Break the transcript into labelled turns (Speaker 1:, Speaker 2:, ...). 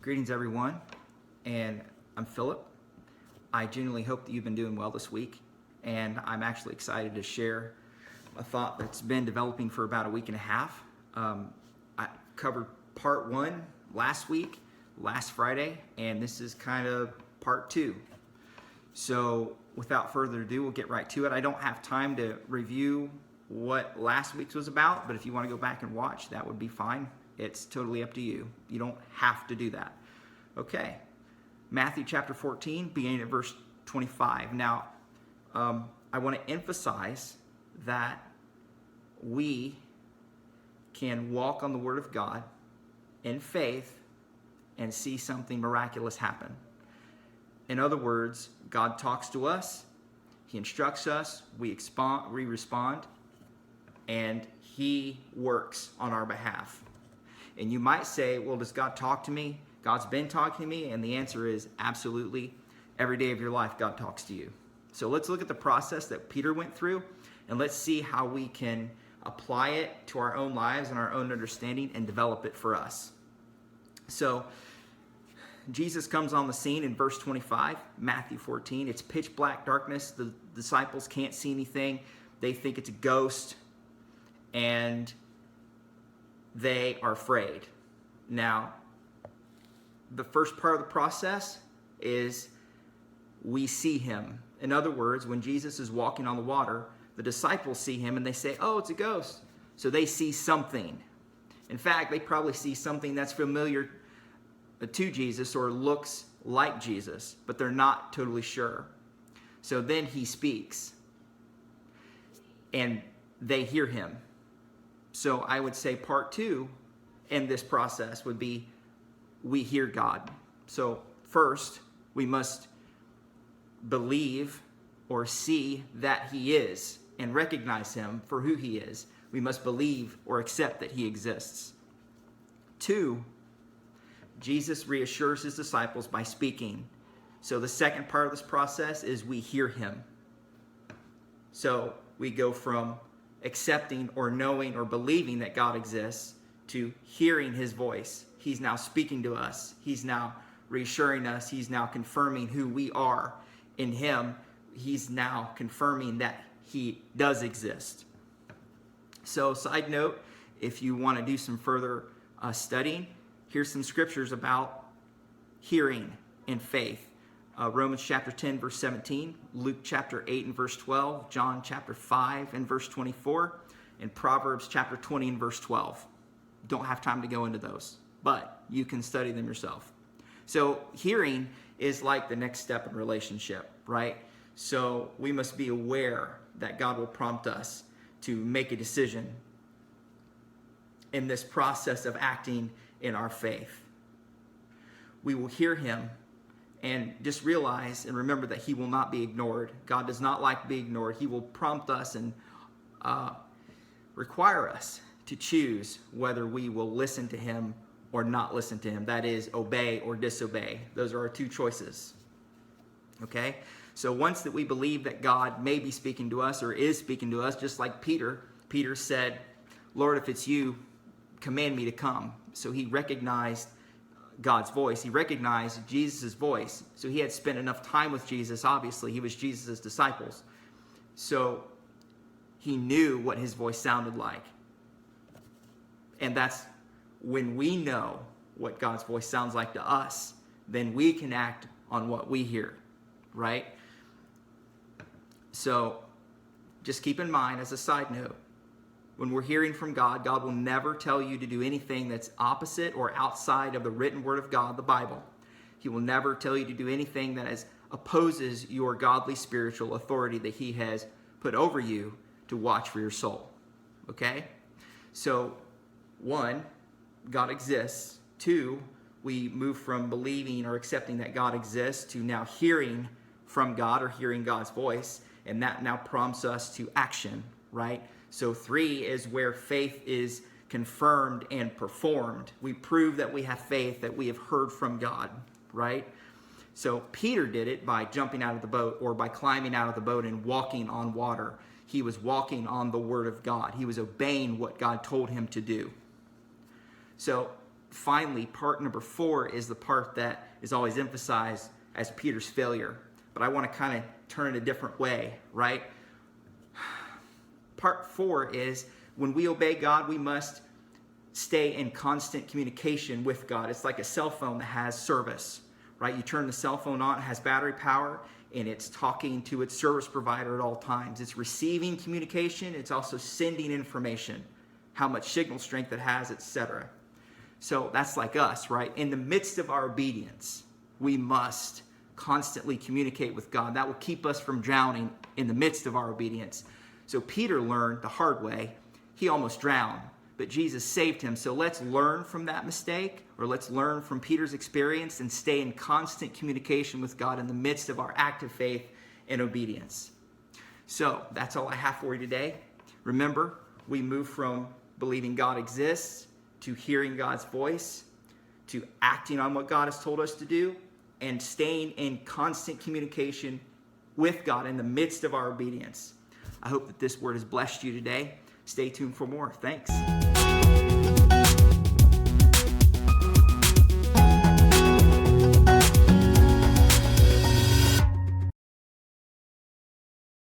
Speaker 1: Greetings, everyone, and I'm Philip. I genuinely hope that you've been doing well this week, and I'm actually excited to share a thought that's been developing for about a week and a half. I covered part one last week, last Friday, and this is kind of part two. So without further ado, we'll get right to it. I don't have time to review what last week's was about, but if you want to go back and watch, that would be fine. It's totally up to you. You don't have to do that. Okay, Matthew chapter 14, beginning at verse 25. Now, I want to emphasize that we can walk on the Word of God in faith and see something miraculous happen. In other words, God talks to us, He instructs us, we respond, and He works on our behalf. And you might say, well, does God talk to me? God's been talking to me, and the answer is absolutely. Every day of your life, God talks to you. So let's look at the process that Peter went through, and let's see how we can apply it to our own lives and our own understanding and develop it for us. So Jesus comes on the scene in verse 25, Matthew 14. It's pitch black darkness. The disciples can't see anything. They think it's a ghost, and they are afraid. Now, the first part of the process is we see Him. In other words, when Jesus is walking on the water, the disciples see Him and they say, oh, it's a ghost. So they see something. In fact, they probably see something that's familiar to Jesus or looks like Jesus, but they're not totally sure. So then He speaks and they hear Him. So I would say part two in this process would be we hear God. So first, we must believe or see that He is and recognize Him for who He is. We must believe or accept that He exists. Two, Jesus reassures His disciples by speaking. So the second part of this process is we hear Him. So we go from accepting or knowing or believing that God exists to hearing His voice. He's now speaking to us. He's now reassuring us. He's now confirming who we are in Him. He's now confirming that He does exist. So, side note, if you want to do some further studying, here's some scriptures about hearing and faith. Romans chapter 10, verse 17, Luke chapter 8 and verse 12, John chapter 5 and verse 24, and Proverbs chapter 20 and verse 12. Don't have time to go into those, but you can study them yourself. So hearing is like the next step in relationship, right? So we must be aware that God will prompt us to make a decision in this process of acting in our faith. We will hear Him and just realize and remember that He will not be ignored. God does not like to be ignored. He will prompt us and require us to choose whether we will listen to Him or not listen to Him. That is, obey or disobey. Those are our two choices. Okay? So once that we believe that God may be speaking to us or is speaking to us, just like Peter said, Lord, if it's you, command me to come. So he recognized God's voice. He recognized Jesus' voice. So he had spent enough time with Jesus. Obviously, he was Jesus' disciples. So he knew what His voice sounded like. And that's when we know what God's voice sounds like to us, then we can act on what we hear, right? So just keep in mind, as a side note, when we're hearing from God, God will never tell you to do anything that's opposite or outside of the written Word of God, the Bible. He will never tell you to do anything that opposes your godly spiritual authority that He has put over you to watch for your soul. Okay? So, one, God exists. Two, we move from believing or accepting that God exists to now hearing from God or hearing God's voice, and that now prompts us to action, right? So three is where faith is confirmed and performed. We prove that we have faith, that we have heard from God, right? So Peter did it by jumping out of the boat or by climbing out of the boat and walking on water. He was walking on the Word of God. He was obeying what God told him to do. So finally, part number 4 is the part that is always emphasized as Peter's failure. But I want to kind of turn it a different way, right? Part 4 is when we obey God, we must stay in constant communication with God. It's like a cell phone that has service, right? You turn the cell phone on, it has battery power, and it's talking to its service provider at all times. It's receiving communication. It's also sending information, how much signal strength it has, etc. So that's like us, right? In the midst of our obedience, we must constantly communicate with God. That will keep us from drowning in the midst of our obedience. So Peter learned the hard way. He almost drowned, but Jesus saved him. So let's learn from that mistake, or let's learn from Peter's experience and stay in constant communication with God in the midst of our active faith and obedience. So that's all I have for you today. Remember, we move from believing God exists to hearing God's voice, to acting on what God has told us to do, and staying in constant communication with God in the midst of our obedience. I hope that this word has blessed you today. Stay tuned for more. Thanks.